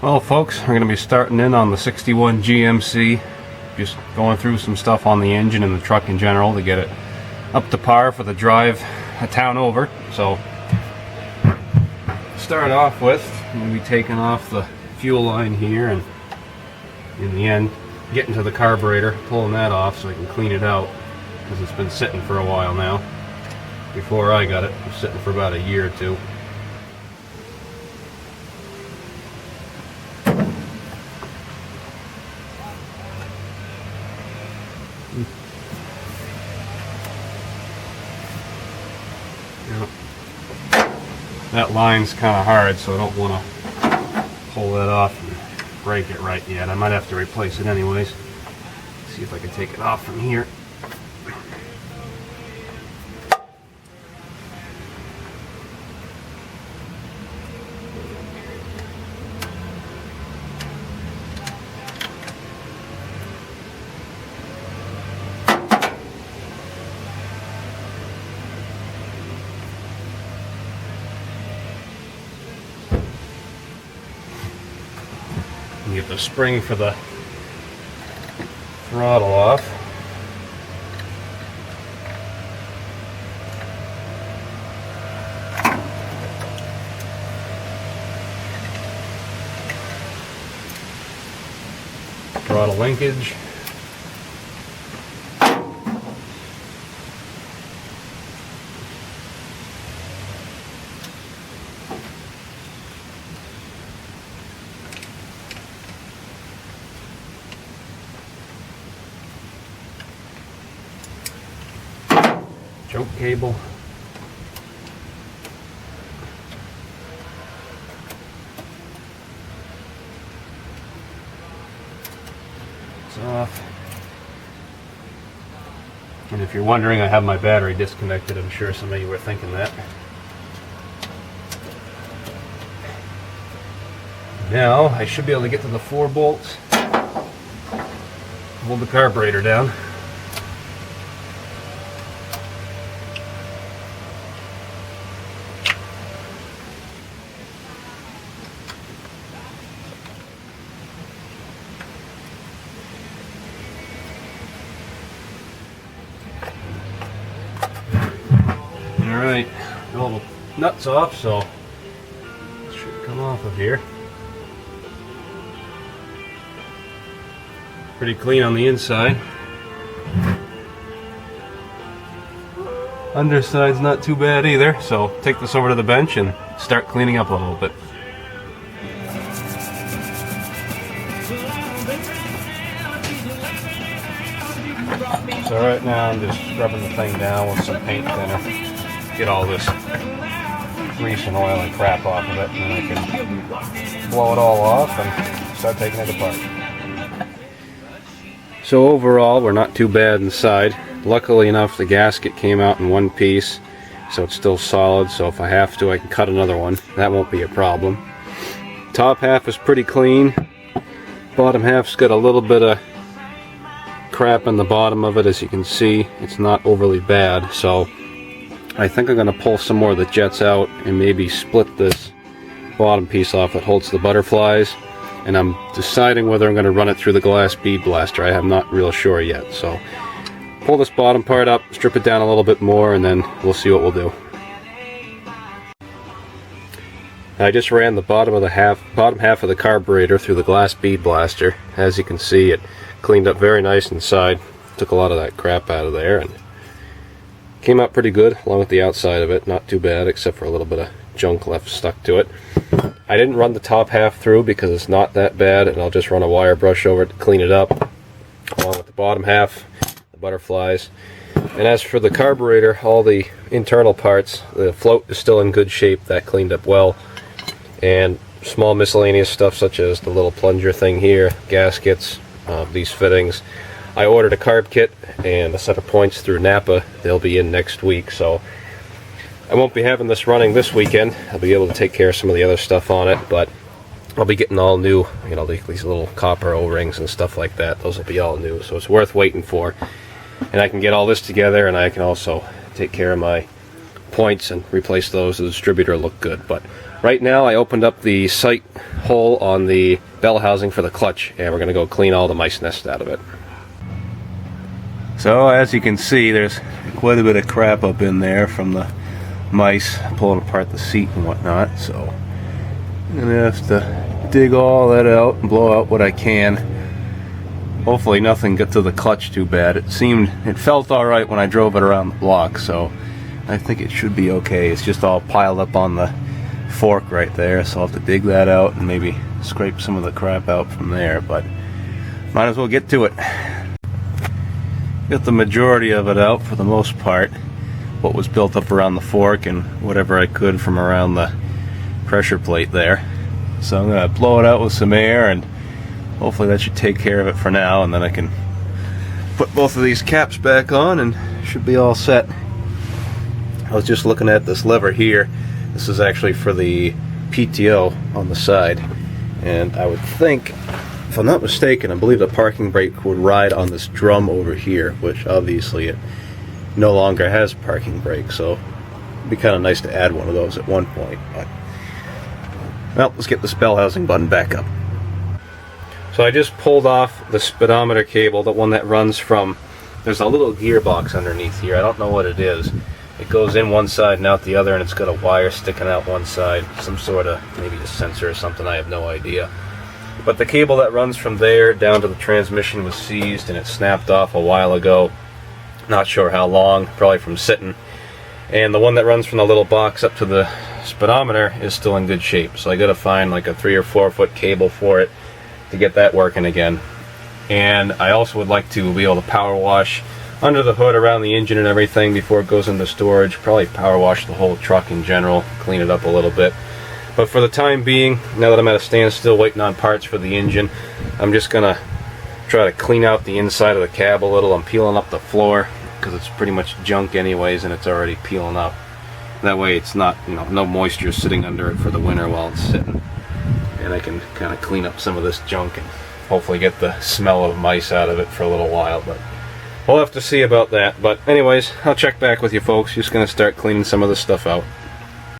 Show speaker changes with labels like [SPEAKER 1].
[SPEAKER 1] Well folks, we're going to be starting in on the 61 GMC, just going through some stuff on the engine and the truck in general to get it up to par for the drive a town over. So start off with, I'm going to be taking off the fuel line here and in the end getting to the carburetor, pulling that off so I can clean it out because it's been sitting for a while now. Before I got it, it was sitting for about a year or two. That line's kind of hard, so I don't want to pull that off and break it right yet. I might have to replace it anyways. See if I can take it off from here. Get the spring for the throttle off. Throttle linkage. Choke cable. It's off. And if you're wondering, I have my battery disconnected. I'm sure some of you were thinking that. Now I should be able to get to the 4 bolts. Hold the carburetor down. Alright, all the nuts off, so it should come off of here. Pretty clean on the inside. Underside's not too bad either, so take this over to the bench and start cleaning up a little bit. So right now I'm just scrubbing the thing down with some paint thinner. Get all this grease and oil and crap off of it, and then I can blow it all off and start taking it apart. So overall, we're not too bad inside. Luckily enough, the gasket came out in one piece, so it's still solid, so if I have to, I can cut another one. That won't be a problem. Top half is pretty clean. Bottom half's got a little bit of crap in the bottom of it. As you can see, it's not overly bad, so I think I'm going to pull some more of the jets out and maybe split this bottom piece off that holds the butterflies, and I'm deciding whether I'm going to run it through the glass bead blaster. I am not real sure yet, so pull this bottom part up, strip it down a little bit more, and then we'll see what we'll do. I just ran the bottom half of the carburetor through the glass bead blaster. As you can see, it cleaned up very nice inside, took a lot of that crap out of there, and came out pretty good along with the outside of it. Not too bad, except for a little bit of junk left stuck to it. I didn't run the top half through because it's not that bad, and I'll just run a wire brush over it to clean it up, along with the bottom half, the butterflies. And as for the carburetor, all the internal parts, the float is still in good shape. That cleaned up well. And small miscellaneous stuff such as the little plunger thing here, gaskets, these fittings. I ordered a carb kit and a set of points through Napa. They'll be in next week, so I won't be having this running this weekend. I'll be able to take care of some of the other stuff on it, but I'll be getting all new, you know, these little copper O-rings and stuff like that. Those will be all new, so it's worth waiting for. And I can get all this together, and I can also take care of my points and replace those. The distributor look good, but Right now I opened up the sight hole on the bell housing for the clutch, and we're going to go clean all the mice nest out of it. So as you can see, there's quite a bit of crap up in there from the mice pulling apart the seat and whatnot, so I'm going to have to dig all that out and blow out what I can. Hopefully nothing got to the clutch too bad. It felt alright when I drove it around the block, so I think it should be okay. It's just all piled up on the fork right there, so I'll have to dig that out and maybe scrape some of the crap out from there, but might as well get to it. Got the majority of it out for the most part, what was built up around the fork and whatever I could from around the pressure plate there. So I'm going to blow it out with some air, and hopefully that should take care of it for now, and then I can put both of these caps back on and should be all set. I was just looking at this lever here. This is actually for the PTO on the side, and I would think, if I'm not mistaken, I believe the parking brake would ride on this drum over here, which obviously it no longer has parking brake, so it'd be kind of nice to add one of those at one point. But, well, let's get this bell housing button back up. So I just pulled off the speedometer cable, the one that runs from, there's a little gearbox underneath here, I don't know what it is. It goes in one side and out the other, and it's got a wire sticking out one side, some sort of, maybe a sensor or something, I have no idea. But the cable that runs from there down to the transmission was seized, and it snapped off a while ago. Not sure how long, probably from sitting. And the one that runs from the little box up to the speedometer is still in good shape, so I gotta find like a 3 or 4 foot cable for it to get that working again. And I also would like to be able to power wash under the hood around the engine and everything before it goes into storage. Probably power wash the whole truck in general, clean it up a little bit. But for the time being, now that I'm at a standstill waiting on parts for the engine, I'm just gonna try to clean out the inside of the cab a little. I'm peeling up the floor because it's pretty much junk anyways, and it's already peeling up. That way it's not, no moisture sitting under it for the winter while it's sitting. And I can kind of clean up some of this junk and hopefully get the smell of mice out of it for a little while, but we'll have to see about that. But anyways, I'll check back with you folks. Just gonna start cleaning some of this stuff out.